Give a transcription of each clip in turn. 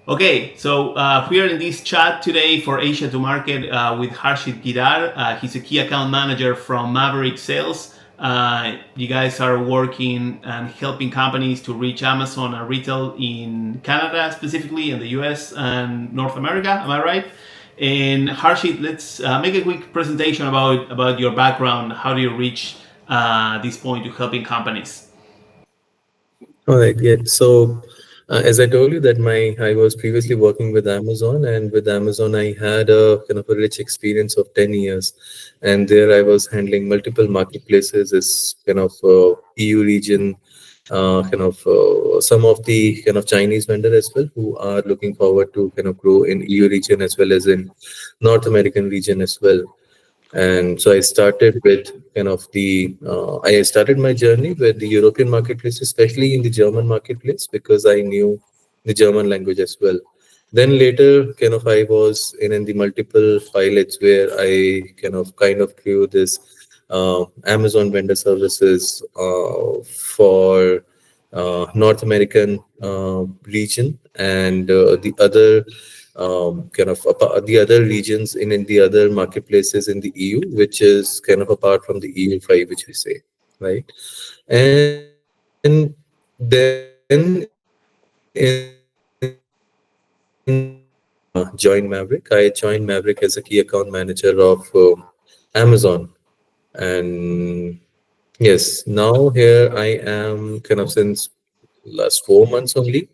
Okay, so we are in this chat today for Asia to Market with Harshit Girdhar. He's a key account manager from Maverick Sales. You guys are working and helping companies to reach Amazon and retail in Canada, specifically in the US and North America. Am I right? And Harshit, let's make a quick presentation about your background. How do you reach this point to helping companies? All right, yeah. So, as I told you that I was previously working with Amazon, and with Amazon I had a kind of a rich experience of 10 years, and there I was handling multiple marketplaces as kind of EU region, some of the kind of Chinese vendor as well who are looking forward to kind of grow in EU region as well as in North American region as well. And so I started with I started my journey with the European marketplace, especially in the German marketplace, because I knew the German language as well. Then later, I was in the multiple pilots where I kind of grew this Amazon vendor services for North American region, and the other regions in the other marketplaces in the EU, which is kind of apart from the EU5, which we say, right? And then joined Maverick. I joined Maverick as a key account manager of Amazon, and yes, now here I am kind of since last 4 months only.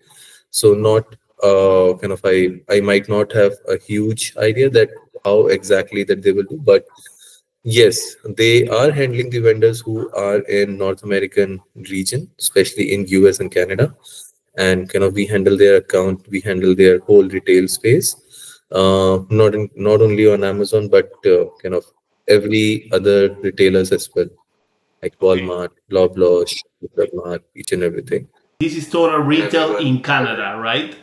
So not I might not have a huge idea that how exactly that they will do, but yes, they are handling the vendors who are in North American region, especially in US and Canada. And we handle their account, we handle their whole retail space. Not only on Amazon, but every other retailers as well, like Okay. Walmart, Loblaws, Mart, each and everything. This is total retail in Canada, right?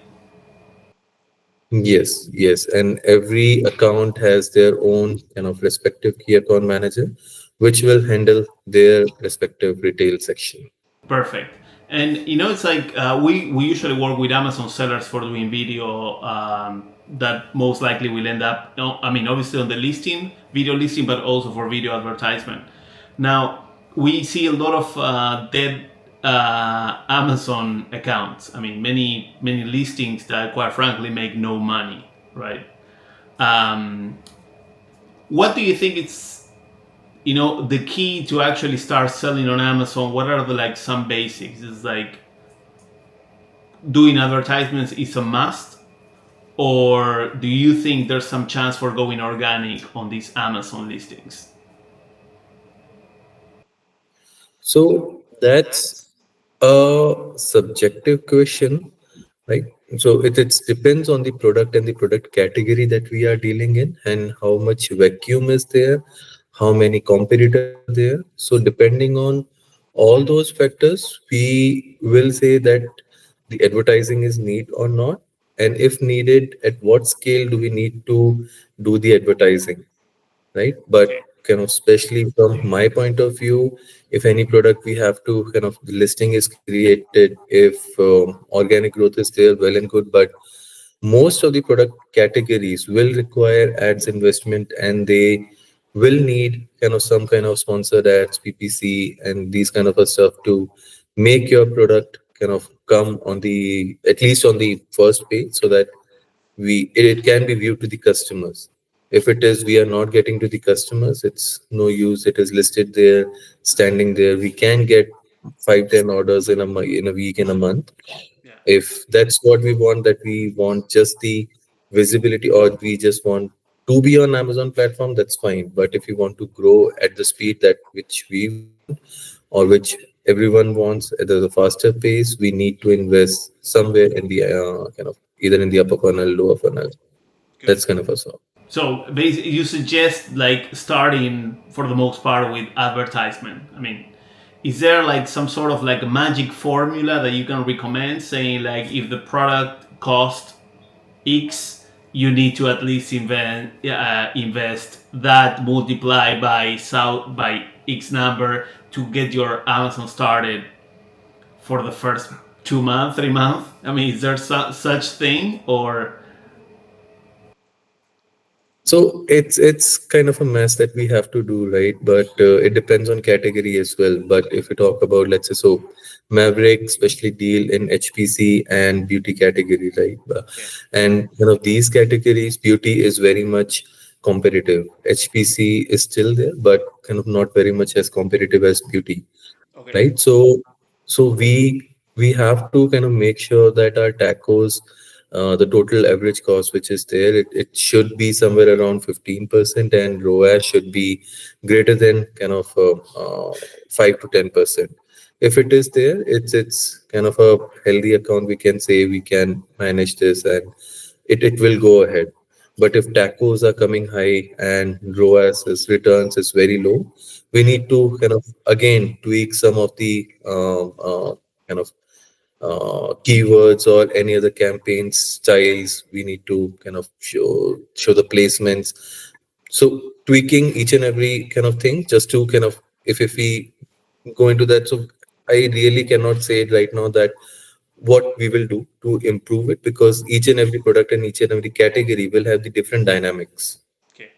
Yes, yes. And every account has their own kind of respective key account manager, which will handle their respective retail section. Perfect. And it's like we usually work with Amazon sellers for doing video that most likely will end up. No, I mean, obviously on the listing, video listing, but also for video advertisement. Now we see a lot of dead Amazon accounts. I mean, many listings that, quite frankly, make no money. Right. Um, what do you think it's the key to actually start selling on Amazon? What are the like some basics? Is like doing advertisements is a must, or do you think there's some chance for going organic on these Amazon listings? So that's a subjective question, right? So it depends on the product and the product category that we are dealing in, and how much vacuum is there, how many competitors are there. So depending on all those factors, we will say that the advertising is need or not, and if needed, at what scale do we need to do the advertising, right? But especially from my point of view, if any product we have to the listing is created, if organic growth is there, well and good. But most of the product categories will require ads investment, and they will need some kind of sponsored ads, PPC, and these kind of a stuff to make your product come on the at least on the first page, so that it can be viewed to the customers. If it is we are not getting to the customers, it's no use. It is listed there, standing there. We can get 5-10 orders in a week, in a month. Yeah. If that's what we want, that we want just the visibility, or we just want to be on Amazon platform, that's fine. But if you want to grow at the speed that which we want, or which everyone wants at a faster pace, we need to invest somewhere in the either in the upper funnel, lower funnel. Good. That's kind of a so. So basically, you suggest like starting for the most part with advertisement. I mean, is there like some sort of like a magic formula that you can recommend, saying like if the product cost X, you need to at least invest that multiplied by X number to get your Amazon started for the first 2 months, 3 months? I mean, is there such thing or? So it's kind of a mess that we have to do, right? But it depends on category as well. But if we talk about, let's say, so Maverick especially deal in HPC and beauty category, right? Okay. And these categories, beauty is very much competitive. HPC is still there, but kind of not very much as competitive as beauty, Okay. right? So we have to kind of make sure that our tacos, the total average cost which is there, it should be somewhere around 15%, and ROAS should be greater than kind of 5 to 10%. If it is there, it's kind of a healthy account. We can say we can manage this, and it will go ahead. But if tacos are coming high and ROAS is returns is very low, we need to kind of again tweak some of the kind of keywords or any other campaign styles. We need to kind of show the placements. So tweaking each and every kind of thing just to kind of, if we go into that. So I really cannot say it right now that what we will do to improve it, because each and every product and each and every category will have the different dynamics. Okay.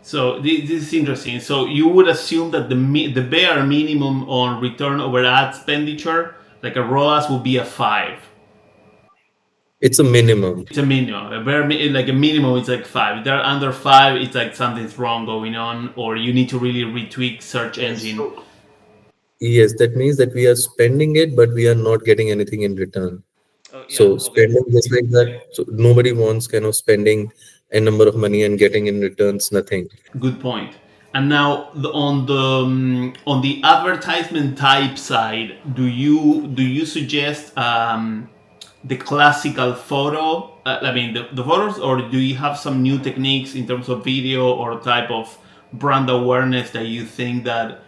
So this is interesting. So you would assume that the bare minimum on return over ad expenditure, like a ROAS, would be a 5. It's a minimum. It's a minimum. Like a minimum, it's like 5. If they're under 5, it's like something's wrong going on, or you need to really retweak search engine. Yes, that means that we are spending it, but we are not getting anything in return. Oh yeah. So Okay. spending just like that. So nobody wants kind of spending a number of money and getting in returns nothing. Good point. And now on the advertisement type side, do you suggest the classical photo? I mean the photos, or do you have some new techniques in terms of video or type of brand awareness that you think that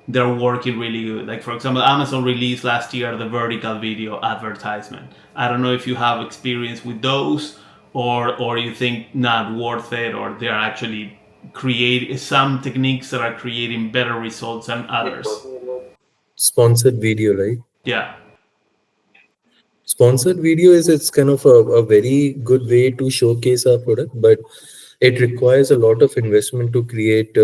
they're working really good? Like for example, Amazon released last year the vertical video advertisement. I don't know if you have experience with those, or you think not worth it, or they are actually create some techniques that are creating better results than others. Sponsored video, right? Yeah. Sponsored video is, it's kind of a very good way to showcase our product, but it requires a lot of investment to create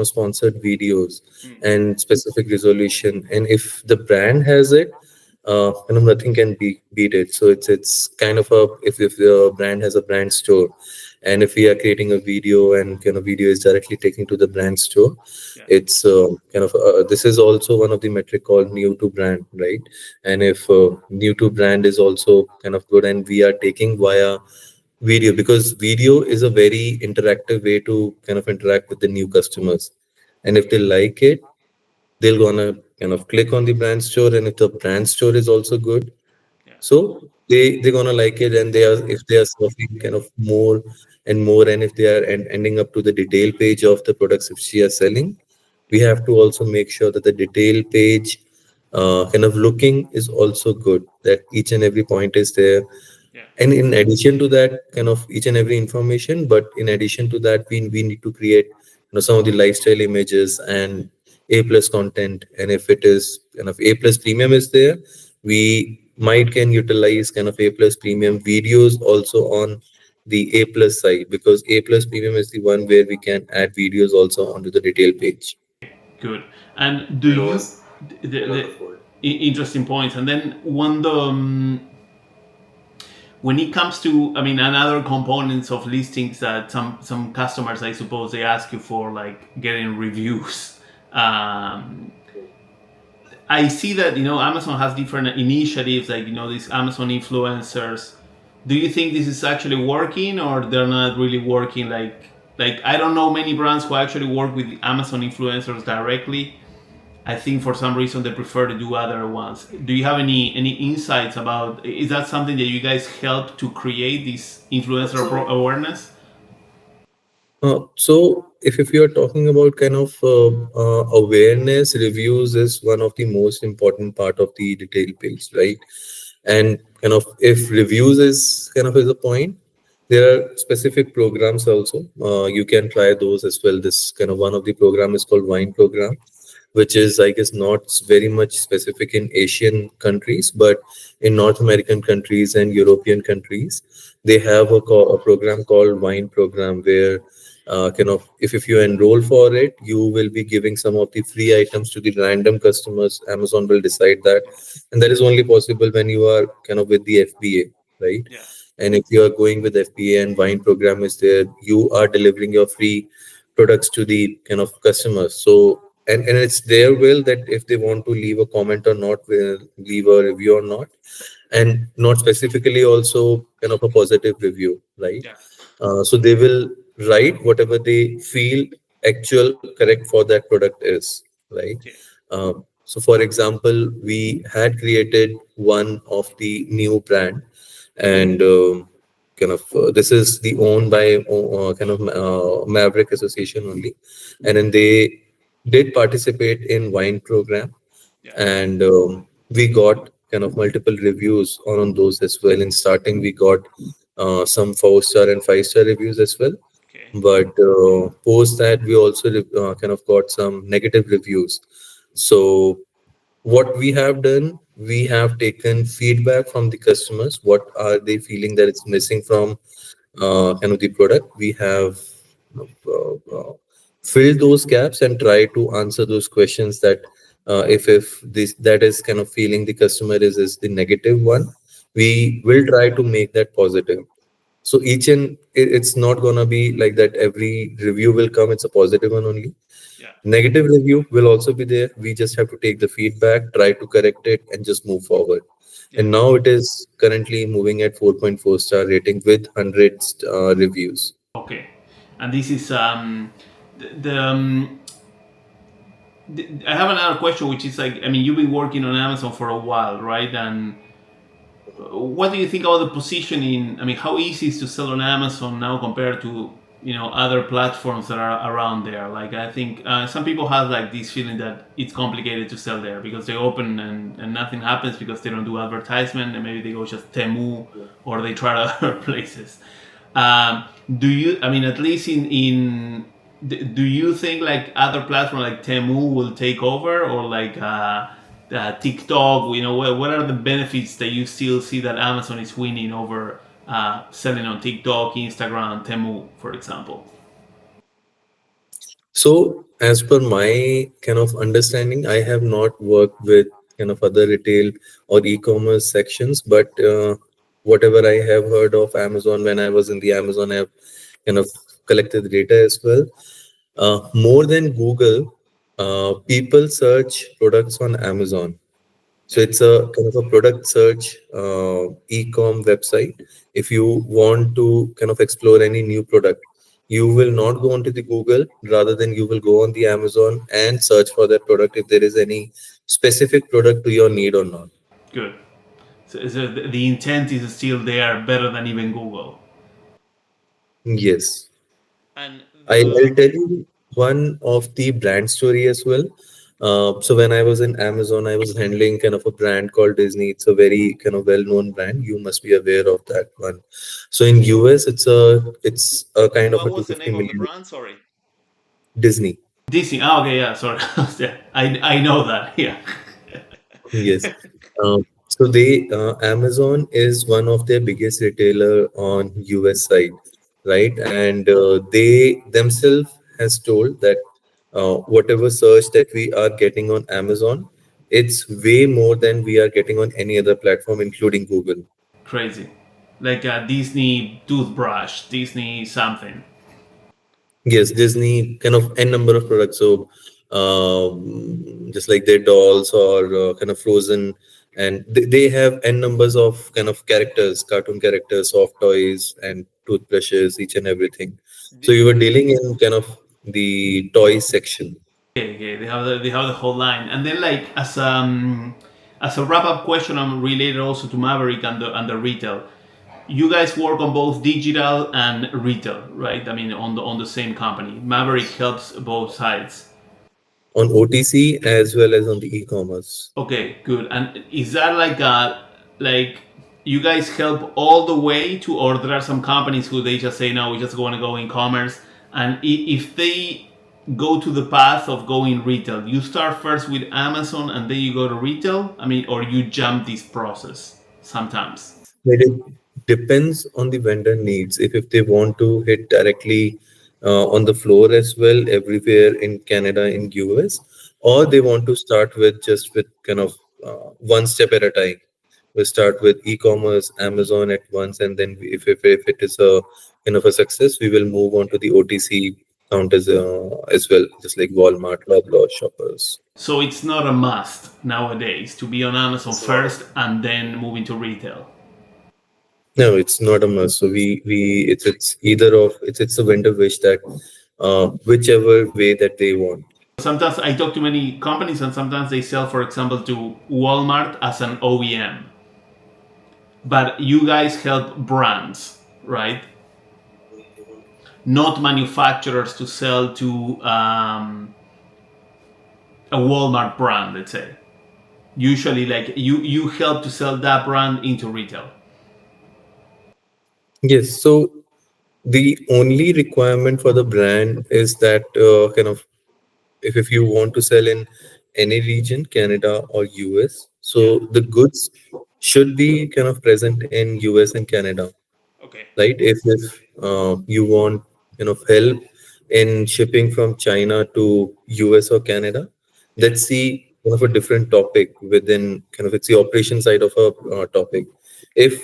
sponsored videos and specific resolution. And if the brand has it, nothing can beat it. So it's kind of a, if the brand has a brand store, and if we are creating a video and video is directly taken to the brand store, Yeah. it's this is also one of the metric called new to brand, right? And if new to brand is also kind of good, and we are taking via video, because video is a very interactive way to kind of interact with the new customers, and if they like it, they'll gonna kind of click on the brand store, and if the brand store is also good, Yeah. so they're gonna like it, and they are, if they are surfing kind of more and more, and if they are ending up to the detail page of the products if she is selling, we have to also make sure that the detail page kind of looking is also good, that each and every point is there. Yeah. And in addition to that, kind of each and every information, but in addition to that, we need to create some of the lifestyle images and A plus content. And if it is kind of A plus premium is there, we might can utilize kind of A plus premium videos also on the A plus side, because A plus premium is the one where we can add videos also onto the detail page. Good. And do you interesting points? And then when it comes to, I mean, another components of listings that some customers, I suppose, they ask you for, like getting reviews. I see that Amazon has different initiatives, like these Amazon influencers. Do you think this is actually working, or they're not really working? Like I don't know many brands who actually work with Amazon influencers directly. I think for some reason they prefer to do other ones. Do you have any insights about? Is that something that you guys help to create this influencer awareness? So if you are talking about kind of awareness, reviews is one of the most important part of the detail page, right? And kind of if reviews is kind of is a point, there are specific programs also. You can try those as well. This kind of one of the program is called Wine program, which is, I guess, not very much specific in Asian countries, but in North American countries and European countries, they have a program called Wine Program where kind of if you enroll for it, you will be giving some of the free items to the random customers. Amazon will decide that, and that is only possible when you are kind of with the FBA, right? Yeah. And if you are going with FBA and Wine Program is there, you are delivering your free products to the kind of customers. So and it's their will that if they want to leave a comment or not, will leave a review or not, and not specifically also kind of a positive review, right? Yeah. So they will write whatever they feel actual correct for that product is, right? Okay. So for example, we had created one of the new brand, and kind of this is the owned by kind of Maverick Association only, and then they did participate in wine program, Yeah. and we got kind of multiple reviews on those as well. In starting, we got some 4-star and 5-star reviews as well, Okay. but post that we also kind of got some negative reviews. So what we have done, we have taken feedback from the customers. What are they feeling that it's missing from kind of the product? We have filled those gaps and try to answer those questions that if this that is kind of feeling the customer is the negative one, we will try to make that positive. So it's not gonna be like that every review will come, it's a positive one only. Yeah. Negative review will also be there. We just have to take the feedback, try to correct it, and just move forward. Yeah. And now it is currently moving at 4.4-star rating with 100 reviews. Okay. And this is the I have another question, which is like, I mean, you've been working on Amazon for a while, right? And what do you think about the positioning? I mean, how easy is to sell on Amazon now compared to other platforms that are around there? Like, I think some people have like this feeling that it's complicated to sell there because they open and nothing happens because they don't do advertisement, and maybe they go just Temu or they try other places. Do you? I mean, at least do you think like other platforms like Temu will take over, or like TikTok? What are the benefits that you still see that Amazon is winning over selling on TikTok, Instagram, Temu, for example? So, as per my kind of understanding, I have not worked with kind of other retail or e-commerce sections, but whatever I have heard of Amazon when I was in the Amazon app, kind of collected data as well. More than Google, people search products on Amazon. So Yeah, it's a kind of a product search e-com website. If you want to kind of explore any new product, you will not go onto the Google. Rather than you will go on the Amazon and search for that product if there is any specific product to your need or not. good. So the intent is still there, better than even Google. Yes. And I'll tell you one of the brand story as well. So when I was in Amazon, I was handling kind of a brand called Disney. It's a very kind of well-known brand. You must be aware of that one. So in US, it's a kind of what a was the 250 name of the million brand? Sorry. Disney. Disney. Oh, okay, yeah, sorry. Yeah, I know that. Yeah. Yes. So they Amazon is one of their biggest retailer on US side, right? And they themselves has told that whatever search that we are getting on Amazon, it's way more than we are getting on any other platform, including Google. Crazy. Like a Disney toothbrush, Disney something. Yes, Disney kind of n number of products. So, just like their dolls or kind of Frozen, and they have n numbers of kind of characters, cartoon characters, soft toys, and toothbrushes, each and everything. So you were dealing in kind of the toy section. Okay, okay. They have the whole line, and then like as a wrap up question, I'm related also to Maverick and the retail. You guys work on both digital and retail, right? I mean, on the same company. Maverick helps both sides. On OTC as well as on the e-commerce. Okay, good. And is that like you guys help all the way to, or there are some companies who they just say no, we just want to go in commerce, and if they go to the path of going retail? You start first with Amazon and then you go to retail? I mean, or you jump this process sometimes? It depends on the vendor needs. If they want to hit directly on the floor as well, everywhere in Canada, in US, or they want to start with just with kind of one step at a time. We start with e-commerce, Amazon at once, and then if it is a kind of a success, we will move on to the OTC counters as well, just like Walmart, Loblaw, Shoppers. So it's not a must nowadays to be on Amazon first and then move into retail. No, it's not a must. So it's either of it's a vendor wish that whichever way that they want. Sometimes I talk to many companies and sometimes they sell, for example, to Walmart as an OEM. But you guys help brands, right? Not manufacturers to sell to a Walmart brand, let's say. Usually, like you help to sell that brand into retail. Yes. So the only requirement for the brand is that kind of if you want to sell in any region, Canada or US, Yeah. so the goods should be kind of present in US and Canada, Okay. right? If you want help in shipping from China to US or Canada, Yeah. let's see kind of a different topic within kind of it's the operation side of a topic. If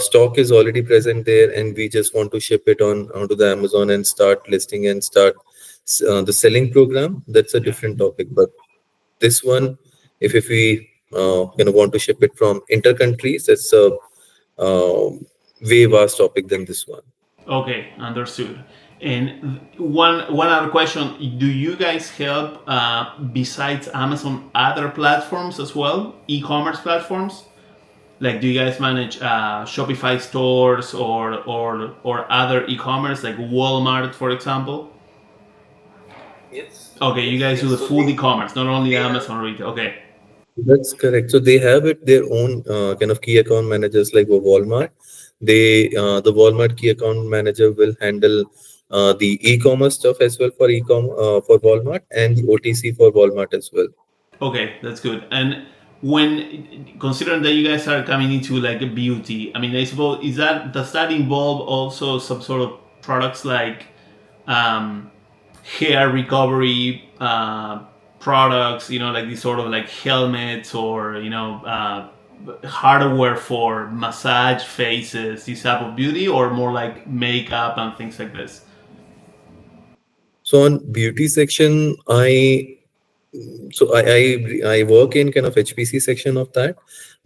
stock is already present there and we just want to ship it on onto the Amazon and start listing and start the selling program, that's a Yeah. different topic. But this one, if we want to ship it from inter countries, that's a uh, way vast topic than this one. Okay, understood. And one other question: do you guys help besides Amazon other platforms as well, e-commerce platforms? Like, do you guys manage Shopify stores or other e-commerce like Walmart, for example? Okay, you guys do the full e-commerce, not only Amazon retail. Okay, That's correct. So they have it their own kind of key account managers like Walmart. The Walmart key account manager will handle the e-commerce stuff as well for for Walmart and the OTC for Walmart as well. okay, that's good. And when considering that you guys are coming into like beauty, I mean, I suppose is that does that involve also some sort of products like um, hair recovery products, like these sort of like helmets or hardware for massage faces, this type of beauty, or more like makeup and things like this? So on beauty section, I work in kind of HPC section of that.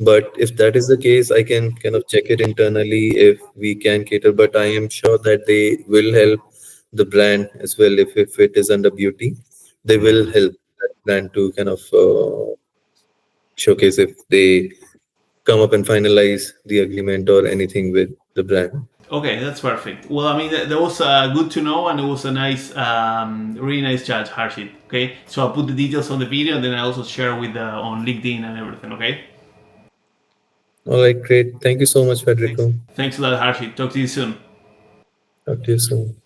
But if that is the case, I can kind of check it internally if we can cater. But I am sure that they will help the brand as well. If it is under beauty, they Okay. will help that brand to kind of showcase if they come up and finalize the agreement or anything with the brand. Okay, that's perfect. Well, I mean, that was good to know, and it was a nice, really nice chat, Harshit. Okay, so I'll put the details on the video, and then I also share with on LinkedIn and everything. Okay. All right, great. Thank you so much, Thanks. Federico. Thanks a lot, Harshit. Talk to you soon. Talk to you soon.